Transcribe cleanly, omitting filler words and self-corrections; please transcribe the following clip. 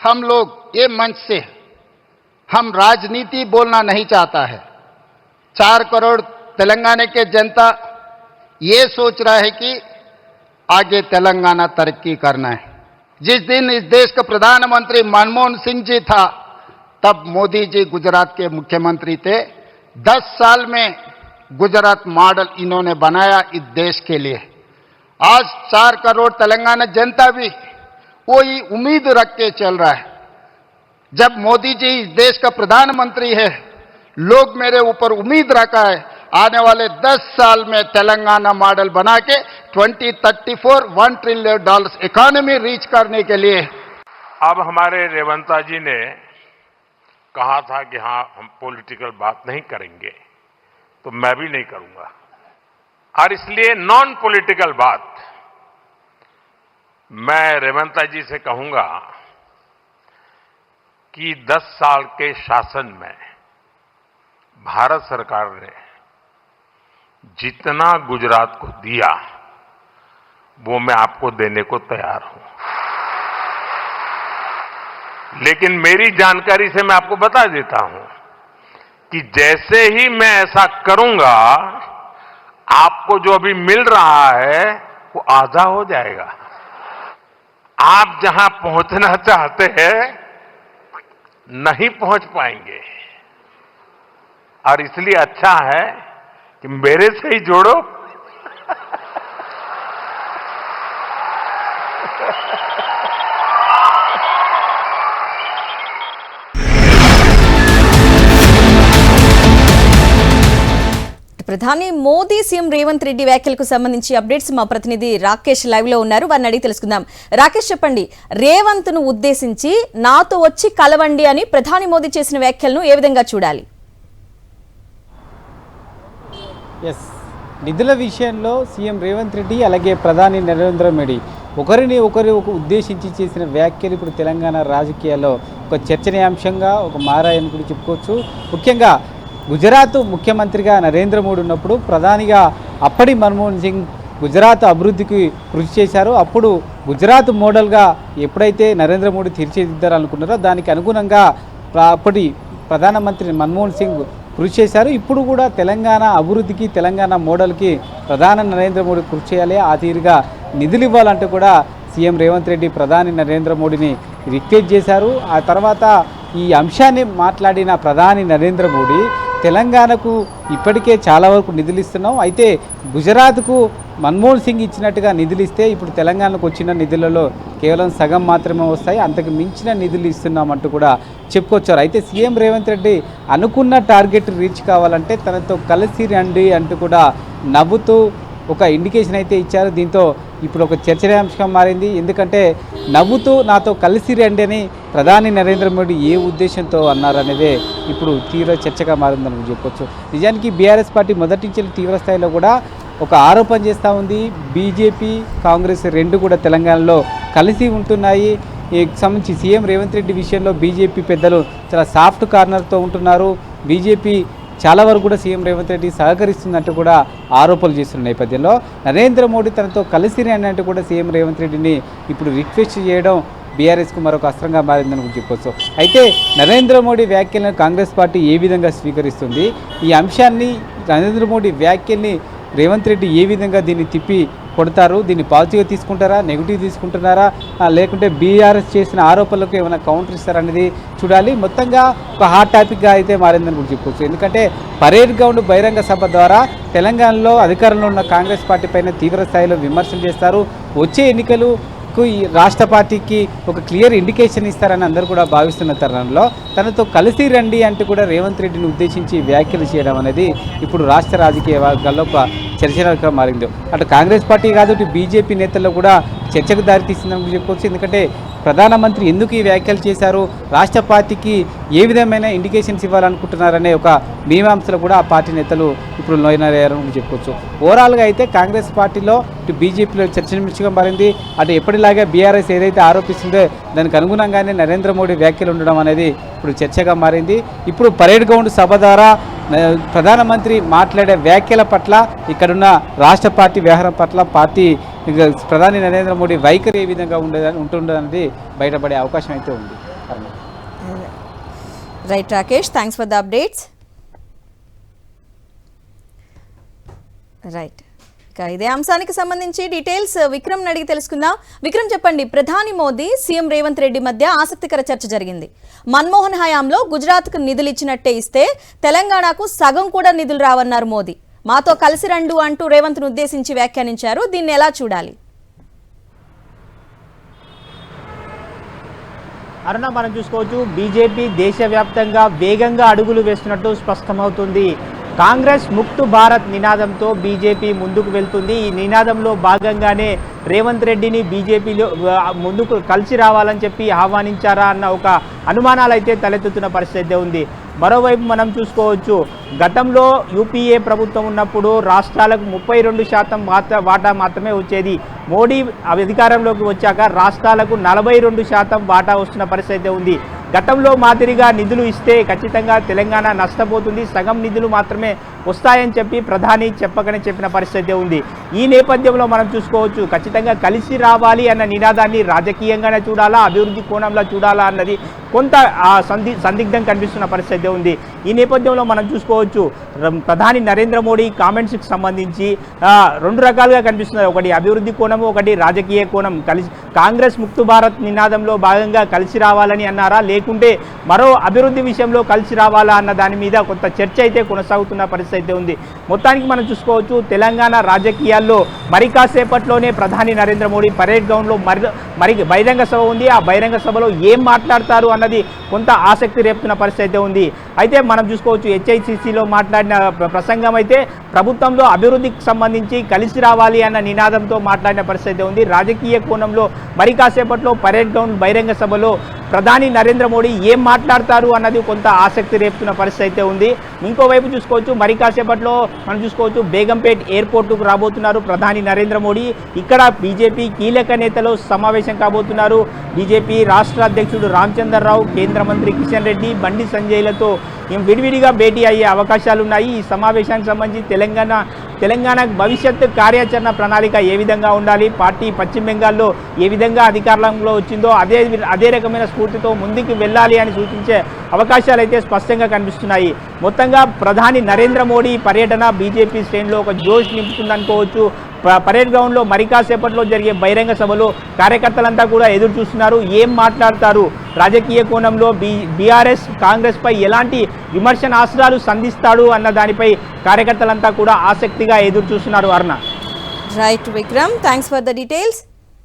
हम लोग ये मंच से हम राजनीति बोलना नहीं चाहता है। 4 करोड़ तेलंगाना के जनता ये सोच रहा है कि आगे तेलंगाना तरक्की करना है। जिस दिन इस देश का प्रधानमंत्री मनमोहन सिंह जी था, तब मोदी जी गुजरात के मुख्यमंत्री थे। 10 साल में गुजरात मॉडल इन्होंने बनाया इस देश के लिए। आज 4 करोड़ तेलंगाना जनता भी वही उम्मीद रख के चल रहा है। जब मोदी जी इस देश का प्रधानमंत्री है, लोग मेरे ऊपर उम्मीद रखा है आने वाले 10 साल में तेलंगाना मॉडल बना के 2034 $1 ट्रिलियन इकोनॉमी रीच करने के लिए। अब हमारे रेवंता जी ने कहा था कि हाँ हम पॉलिटिकल बात नहीं करेंगे, तो मैं भी नहीं करूंगा। और इसलिए नॉन पॉलिटिकल बात मैं रेवंता जी से कहूंगा कि 10 साल के शासन में भारत सरकार ने जितना गुजरात को दिया वो मैं आपको देने को तैयार हूं। लेकिन मेरी जानकारी से मैं आपको बता देता हूं कि जैसे ही मैं ऐसा करूंगा, आपको जो अभी मिल रहा है वो आधा हो जाएगा। आप जहां पहुंचना चाहते हैं नहीं पहुंच पाएंगे, और इसलिए अच्छा है कि मेरे से ही जोड़ो। ప్రధాని మోదీ సీఎం రేవంత్ రెడ్డి వ్యాఖ్యలకు సంబంధించి అప్డేట్స్ మా ప్రతినిధి రాకేష్ లైవ్ లో ఉన్నారు, వారిని అడిగి తెలుసుకుందాం. రాకేష్ చెప్పండి, రేవంత్ ను ఉద్దేశించి నాతో వచ్చి కలవండి అని ప్రధాని మోదీ చేసిన వ్యాఖ్యలను ఏ విధంగా చూడాలి? నిధుల విషయంలో సీఎం రేవంత్ రెడ్డి అలాగే ప్రధాని నరేంద్ర మోడీ ఒకరిని ఉద్దేశించి చేసిన వ్యాఖ్యలు ఇప్పుడు తెలంగాణ రాజకీయాల్లో ఒక చర్చనీయాంశంగా ఒక మారాయని కూడా చెప్పుకోవచ్చు. ముఖ్యంగా గుజరాత్ ముఖ్యమంత్రిగా నరేంద్ర మోడీ ఉన్నప్పుడు ప్రధానిగా అప్పటి మన్మోహన్ సింగ్ గుజరాత్ అభివృద్ధికి కృషి చేశారు. అప్పుడు గుజరాత్ మోడల్గా ఎప్పుడైతే నరేంద్ర మోడీ తీర్చిదిద్దాలనుకున్నారో దానికి అనుగుణంగా అప్పటి ప్రధానమంత్రి మన్మోహన్ సింగ్ కృషి చేశారు. ఇప్పుడు కూడా తెలంగాణ అభివృద్ధికి తెలంగాణ మోడల్కి ప్రధాని నరేంద్ర మోడీ కృషి చేయాలి, ఆ తీరుగా నిధులు ఇవ్వాలంటూ కూడా సీఎం రేవంత్ రెడ్డి ప్రధాని నరేంద్ర మోడీని రిక్వెస్ట్ చేశారు. ఆ తర్వాత ఈ అంశాన్ని మాట్లాడిన ప్రధాని నరేంద్ర మోడీ తెలంగాణకు ఇప్పటికే చాలా వరకు నిధులు ఇస్తున్నాం, అయితే గుజరాత్కు మన్మోహన్ సింగ్ ఇచ్చినట్టుగా నిధులు ఇస్తే ఇప్పుడు తెలంగాణకు వచ్చిన నిధులలో కేవలం సగం మాత్రమే వస్తాయి, అంతకు మించిన నిధులు ఇస్తున్నామంటూ కూడా చెప్పుకొచ్చారు. అయితే సీఎం రేవంత్ రెడ్డి అనుకున్న టార్గెట్ రీచ్ కావాలంటే తనతో కలిసి రండి అంటూ కూడా నవ్వుతూ ఒక ఇండికేషన్ అయితే ఇచ్చారు. దీంతో ఇప్పుడు ఒక చర్చనీయాంశంగా మారింది. ఎందుకంటే నవ్వుతూ నాతో కలిసి రండి అని ప్రధాని నరేంద్ర మోడీ ఏ ఉద్దేశంతో అన్నారనేదే ఇప్పుడు తీవ్ర చర్చగా మారిందని చెప్పొచ్చు. నిజానికి బీఆర్ఎస్ పార్టీ మొదటి నుంచి తీవ్ర స్థాయిలో కూడా ఒక ఆరోపణ చేస్తూ ఉంది. బీజేపీ కాంగ్రెస్ రెండు కూడా తెలంగాణలో కలిసి ఉంటున్నాయి. ఈ సంబంధించి సీఎం రేవంత్ రెడ్డి విషయంలో బీజేపీ పెద్దలు చాలా సాఫ్ట్ కార్నర్తో ఉంటున్నారు. బీజేపీ చాలా వరకు కూడా సీఎం రేవంత్ రెడ్డి సహకరిస్తున్నట్టు కూడా ఆరోపణలు చేస్తున్న నేపథ్యంలో నరేంద్ర మోడీ తనతో కలిసి అన్నట్టు కూడా సీఎం రేవంత్ రెడ్డిని ఇప్పుడు రిక్వెస్ట్ చేయడం బీఆర్ఎస్కు మరొక అస్త్రంగా మారిందని చెప్పొచ్చు. అయితే నరేంద్ర మోడీ వ్యాఖ్యలను కాంగ్రెస్ పార్టీ ఏ విధంగా స్వీకరిస్తుంది, ఈ అంశాన్ని నరేంద్ర మోడీ వ్యాఖ్యల్ని రేవంత్ రెడ్డి ఏ విధంగా దీన్ని తిప్పి కొడతారు, దీన్ని పాజిటివ్గా తీసుకుంటారా, నెగిటివ్ తీసుకుంటున్నారా, లేకుంటే బీఆర్ఎస్ చేసిన ఆరోపణలకు ఏమైనా కౌంటర్ ఇస్తారనేది చూడాలి. మొత్తంగా ఒక హాట్ టాపిక్గా అయితే మారిందని కూడా చెప్పుకోవచ్చు. ఎందుకంటే పరేడ్ గ్రౌండ్ బహిరంగ సభ ద్వారా తెలంగాణలో అధికారంలో ఉన్న కాంగ్రెస్ పార్టీ పైన తీవ్ర స్థాయిలో విమర్శలు చేస్తారు. వచ్చే ఎన్నికలు ఈ రాష్ట్ర పార్టీకి ఒక క్లియర్ ఇండికేషన్ ఇస్తారని అందరూ కూడా భావిస్తున్న తరుణంలో తనతో కలిసి రండి అంటూ కూడా రేవంత్ రెడ్డిని ఉద్దేశించి వ్యాఖ్యలు చేయడం అనేది ఇప్పుడు రాష్ట్ర రాజకీయ వర్గాల్లో ఒక చర్చగా మారింది. అటు కాంగ్రెస్ పార్టీ కాదు, ఇటు బీజేపీ నేతల్లో కూడా చర్చకు దారితీస్తుందని చెప్పుకోవచ్చు. ఎందుకంటే ప్రధానమంత్రి ఎందుకు ఈ వ్యాఖ్యలు చేశారు, రాష్ట్ర పార్టీకి ఏ విధమైన ఇండికేషన్స్ ఇవ్వాలనుకుంటున్నారనే ఒక మీమాంసలు కూడా ఆ పార్టీ నేతలు ఇప్పుడు లోయనయ్యారని చెప్పుకోవచ్చు. ఓవరాల్గా అయితే కాంగ్రెస్ పార్టీలో ఇటు బీజేపీలో చర్చనీయాంశంగా మారింది. అటు ఎప్పటిలాగా బీఆర్ఎస్ ఏదైతే ఆరోపిస్తుందో దానికి అనుగుణంగానే నరేంద్ర మోడీ వ్యాఖ్యలు ఉండడం అనేది ఇప్పుడు చర్చగా మారింది. ఇప్పుడు పరేడ్ గ్రౌండ్ సభ ద్వారా ప్రధానమంత్రి మాట్లాడే వ్యాఖ్యల పట్ల ఇక్కడున్న రాష్ట్ర పార్టీ వ్యవహారం పట్ల పార్టీ ప్రధాని నరేంద్ర మోడీ వైఖరి ఏ విధంగా ఉంటుందనేది బయటపడే అవకాశం అయితే ఉంది. Right Rakesh, thanks for the updates. Right, ఇక ఇదే అంశానికి సంబంధించి డీటెయిల్స్ విక్రమ్ అడిగి తెలుసుకుందాం. విక్రమ్ చెప్పండి, ప్రధాని మోదీ సీఎం రేవంత్ రెడ్డి మధ్య ఆసక్తికర చర్చ జరిగింది. మన్మోహన్ హయాంలో గుజరాత్కు నిధులు ఇచ్చినట్టే ఇస్తే తెలంగాణకు సగం కూడా నిధులు రావన్నారు మోదీ. మాతో కలిసి రండు అంటూ రేవంత్ను ఉద్దేశించి వ్యాఖ్యానించారు. దీన్ని ఎలా చూడాలి? అరుణ, మనం చూసుకోవచ్చు బీజేపీ దేశవ్యాప్తంగా వేగంగా అడుగులు వేస్తున్నట్టు స్పష్టమవుతుంది. కాంగ్రెస్ ముక్త్ భారత్ నినాదంతో బీజేపీ ముందుకు వెళ్తుంది. ఈ నినాదంలో భాగంగానే రేవంత్ రెడ్డిని బీజేపీలో ముందుకు కలిసి రావాలని చెప్పి ఆహ్వానించారా అన్న ఒక అనుమానాలు అయితే తలెత్తుతున్న పరిస్థితి ఉంది. మరోవైపు మనం చూసుకోవచ్చు, గతంలో యూపీఏ ప్రభుత్వం ఉన్నప్పుడు రాష్ట్రాలకు 32% వాటా మాత్రమే వచ్చేది. మోడీ అధికారంలోకి వచ్చాక రాష్ట్రాలకు 42% వాటా వస్తున్న పరిస్థితి ఉంది. గతంలో మాదిరిగా నిధులు ఇస్తే ఖచ్చితంగా తెలంగాణ నష్టపోతుంది, సగం నిధులు మాత్రమే వస్తాయని చెప్పి ప్రధాని చెప్పకనే చెప్పిన పరిస్థితి ఉంది. ఈ నేపథ్యంలో మనం చూసుకోవచ్చు, ఖచ్చితంగా కలిసి రావాలి అన్న నినాదాన్ని రాజకీయంగానే చూడాలా, అభివృద్ధి కోణంలో చూడాలా అన్నది కొంత సందిగ్ధం కనిపిస్తున్న పరిస్థితి ఉంది. ఈ నేపథ్యంలో మనం చూసుకోవచ్చు, ప్రధాని నరేంద్ర మోడీ కామెంట్స్కి సంబంధించి రెండు రకాలుగా కనిపిస్తున్నారు. ఒకటి అభివృద్ధి కోణము, ఒకటి రాజకీయ కోణం. కలిసి కాంగ్రెస్ ముక్త్ భారత్ నినాదంలో భాగంగా కలిసి రావాలని అన్నారా, లేకుంటే మరో అభివృద్ధి విషయంలో కలిసి రావాలా అన్న దాని మీద కొంత చర్చ అయితే కొనసాగుతున్న పరిస్థితి ఉంది. మొత్తానికి మనం చూసుకోవచ్చు, తెలంగాణ రాజకీయాల్లో మరి కాసేపట్లోనే ప్రధాని నరేంద్ర మోడీ పరేడ్ గ్రౌండ్లో మరి బహిరంగ సభ ఉంది. ఆ బహిరంగ సభలో ఏం మాట్లాడతారు అన్నది కొంత ఆసక్తి రేపుతున్న పరిస్థితి ఉంది. అయితే మనం చూసుకోవచ్చు, హెచ్ఐసిసిలో మాట్లాడిన ప్రసంగం అయితే ప్రభుత్వంలో అభివృద్ధికి సంబంధించి కలిసి రావాలి అన్న నినాదంతో మాట్లాడిన పరిస్థితి ఉంది. రాజకీయ కోణంలో మరి కాసేపట్లో పరేడ్ గ్రౌండ్ బహిరంగ సభలో ప్రధాని నరేంద్ర మోడీ ఏం మాట్లాడతారు అన్నది కొంత ఆసక్తి రేపుతున్న పరిస్థితి అయితే ఉంది. ఇంకోవైపు చూసుకోవచ్చు, మరి కాసేపట్లో మనం చూసుకోవచ్చు, బేగంపేట్ ఎయిర్పోర్టుకు రాబోతున్నారు ప్రధాని నరేంద్ర మోడీ. ఇక్కడ బీజేపీ కీలక నేతలు సమావేశం కాబోతున్నారు. బీజేపీ రాష్ట్ర అధ్యక్షుడు రామచంద్రరావు, కేంద్ర మంత్రి కిషన్ రెడ్డి, బండి సంజయ్లతో విడివిడిగా భేటీ అయ్యే అవకాశాలు ఉన్నాయి. ఈ సమావేశానికి సంబంధించి తెలంగాణ భవిష్యత్తు కార్యాచరణ ప్రణాళిక ఏ విధంగా ఉండాలి, పార్టీ పశ్చిమ బెంగాల్లో ఏ విధంగా అధికారంలో వచ్చిందో అదే రకమైన స్ఫూర్తితో ముందుకు వెళ్ళాలి అని సూచించే అవకాశాలు అయితే స్పష్టంగా కనిపిస్తున్నాయి. మొత్తంగా ప్రధాని నరేంద్ర మోడీ పర్యటన బీజేపీ శ్రేణిలో ఒక జోష్ నింపుతుందనుకోవచ్చు. పరేడ్ గ్రౌండ్లో మరి కాసేపట్లో జరిగే బహిరంగ సభలో కార్యకర్తలంతా కూడా ఎదురు చూస్తున్నారు. ఏం మాట్లాడతారు, రాజకీయ కోణంలో బీఆర్ఎస్ కాంగ్రెస్పై ఎలాంటి విమర్శనాస్త్రాలు సంధిస్తాడు అన్న దానిపై కార్యకర్తలంతా కూడా ఆసక్తిగా ఎదురు చూస్తున్నారు. Aruna. Right Vikram, thanks for the details.